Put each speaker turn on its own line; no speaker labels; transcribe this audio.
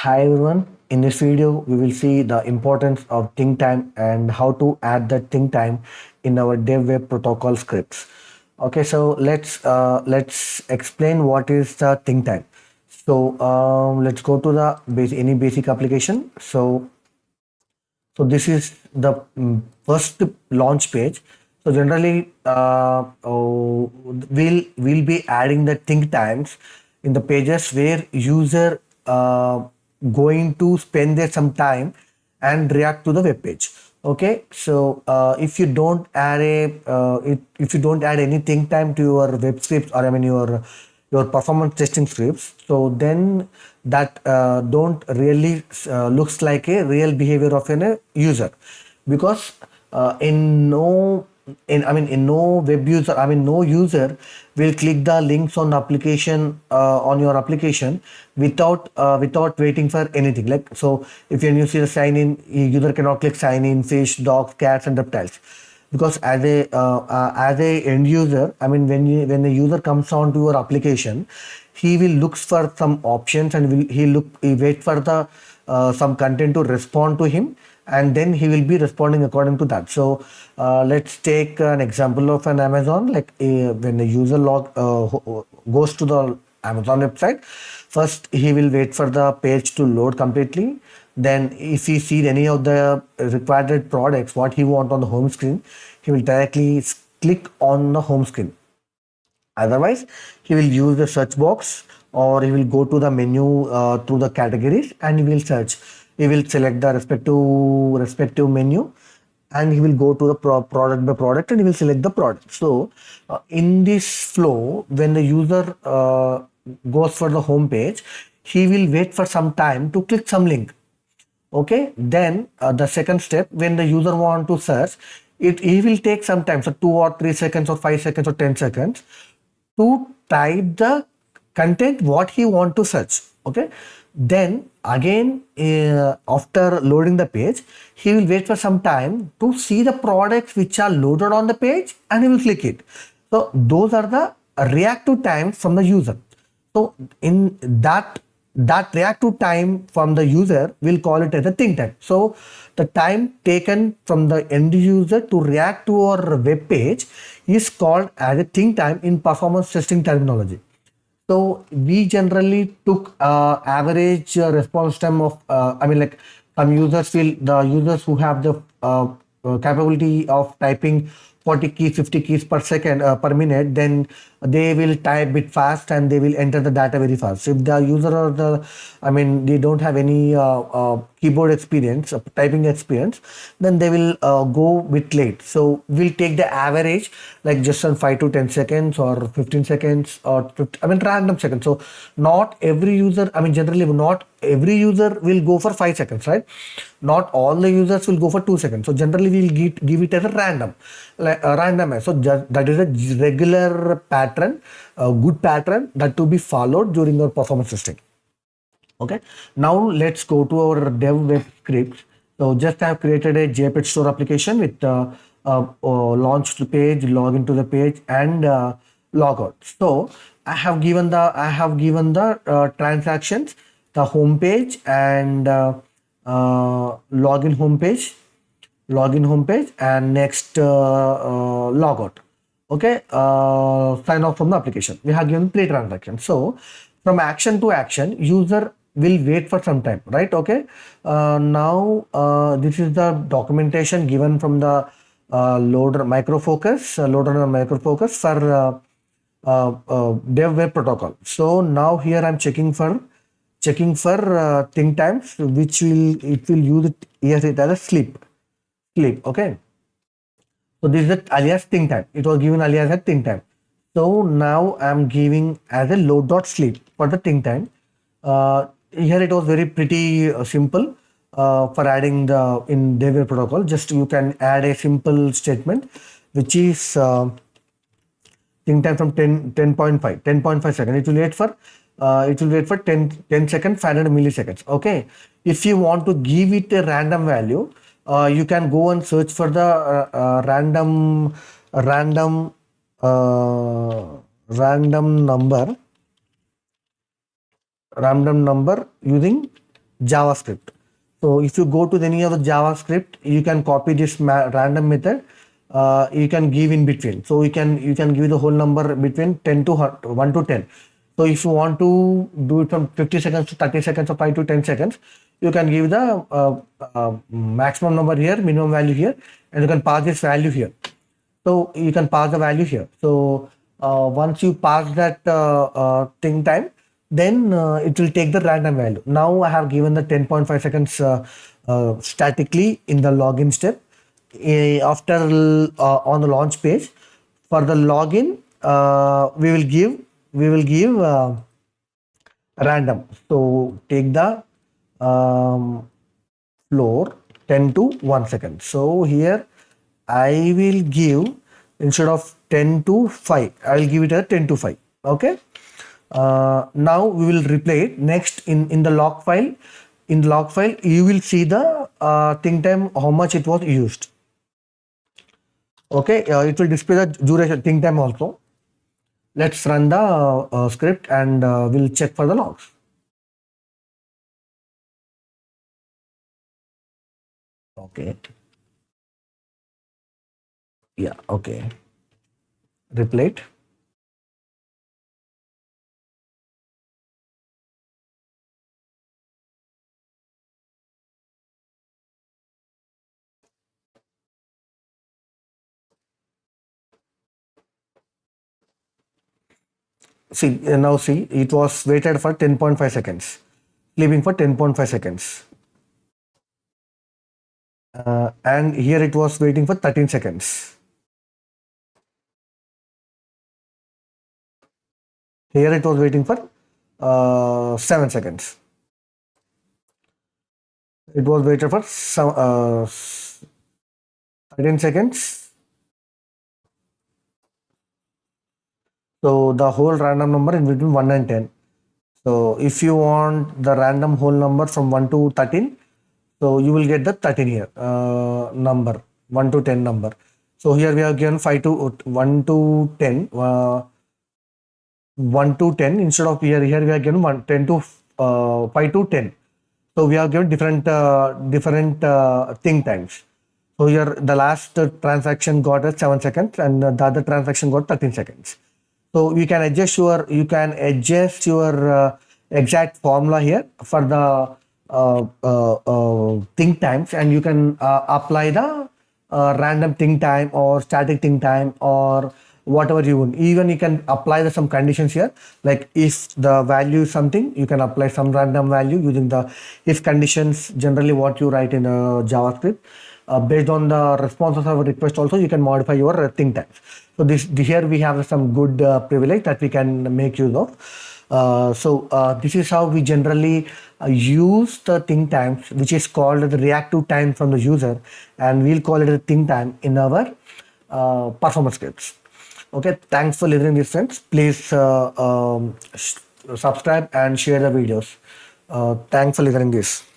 Hi everyone, in this video we will see the importance of think time and how to add that think time in our DevWeb protocol scripts. Okay, so let's explain what is the think time. So let's go to the any basic application. So this is the first launch page. So generally, we'll be adding the think times in the pages where user going to spend there some time and react to the web page. Okay, so if you don't add if you don't add any think time to your web scripts, or I mean your performance testing scripts, so then that don't really looks like a real behavior of a user, because in no in I mean in no web user, I mean no user will click the links on application on your application without waiting for anything. Like, so if you see the sign in, user cannot click sign in fish, dogs, cats and reptiles, because as a end user, I mean when the user comes on to your application, he will look for some options and he wait for the some content to respond to him, and then he will be responding according to that. So let's take an example of an Amazon. Like when the user goes to the Amazon website, first he will wait for the page to load completely. Then if he sees any of the required products what he want on the home screen, he will directly click on the home screen. Otherwise, he will use the search box, or he will go to the menu through the categories, and he will search. He will select the respective menu, and he will go to the product by product, and he will select the product. So in this flow, when the user goes for the home page, he will wait for some time to click some link. Okay, then the second step, when the user want to search, he will take some time, so 2 or 3 seconds or 5 seconds or 10 seconds to type the content what he want to search. Okay, then again after loading the page, he will wait for some time to see the products which are loaded on the page, and he will click it. So those are the reactive times from the user. So in that reactive time from the user, we'll call it as a think time. So the time taken from the end user to react to our web page is called as a think time in performance testing terminology. So we generally took average response time of I mean, like, some users feel, the users who have the capability of typing 40 keys, 50 keys per second per minute, then they will type bit fast and they will enter the data very fast. If the user or they don't have any keyboard experience, typing experience, then they will go bit late. So we'll take the average, like just on 5 to 10 seconds or 15 seconds or 50, random seconds. So not every user, generally not every user will go for 5 seconds, right? Not all the users will go for 2 seconds. So generally we'll give it as a random, like randomized. So that is a regular pattern, a good pattern that to be followed during our performance testing. Okay, now let's go to our DevWeb scripts. So just I have created a JPEG store application with launch the page, log into the page, and log out. So I have given the transactions, the home page, and login home page, and next logout. Okay, sign off from the application. We have given 3 transactions. So from action to action, user will wait for some time, right? Okay, now this is the documentation given from the LoadRunner micro focus for DevWeb protocol. So now here I'm checking for think times, which it will use it as a sleep. Okay, so this is the alias think time. It was given alias as think time. So now I'm giving as a load.sleep for the think time. Here it was very pretty simple for adding the in DevWeb protocol. Just you can add a simple statement which is think time from 10.5 seconds. It will wait for 10 seconds, 500 milliseconds. Okay, if you want to give it a random value, you can go and search for the random number using JavaScript. So if you go to any of the JavaScript, you can copy this random method. You can give in between. So you can give the whole number between 10 to 1 to 10. So if you want to do it from 50 seconds to 30 seconds or 5 to 10 seconds, you can give the maximum number here, minimum value here, and you can pass this value here. So you can pass the value here. So once you pass that thing time, then it will take the random value. Now I have given the 10.5 seconds statically in the login step. After on the launch page, for the login, we will give random. So take the floor 10 to 1 second. So here I will give, instead of 10 to 5, I will give it a 10 to 5. Okay. Now we will replay it. Next, in the log file, you will see the think time, how much it was used. Okay, it will display the duration, think time also. Let's run the script and we'll check for the logs. Okay. Yeah, okay. Replay it. See, now see, it was waited for 10.5 seconds, sleeping for 10.5 seconds. And here it was waiting for 13 seconds. Here it was waiting for 7 seconds. It was waited for some 13 seconds. So the whole random number in between 1 and 10. So if you want the random whole number from 1 to 13, so you will get the 13 here number, 1 to 10 number. So here we have given 1 to 10. 1 to 10, instead of here we are given 10 to 5 to 10. So we have given different think times. So here the last transaction got 7 seconds and the other transaction got 13 seconds. So you can adjust your exact formula here for the think times, and you can apply the random think time or static think time or whatever you want. Even you can apply some conditions here, like if the value is something, you can apply some random value using the if conditions, generally what you write in JavaScript. Based on the responses of a request also, you can modify your think times. So here we have some good privilege that we can make use of. This is how we generally use the think times, which is called the reactive time from the user, and we'll call it a think time in our performance scripts. Okay, thanks for listening this, friends. Please subscribe and share the videos. Thanks for listening this.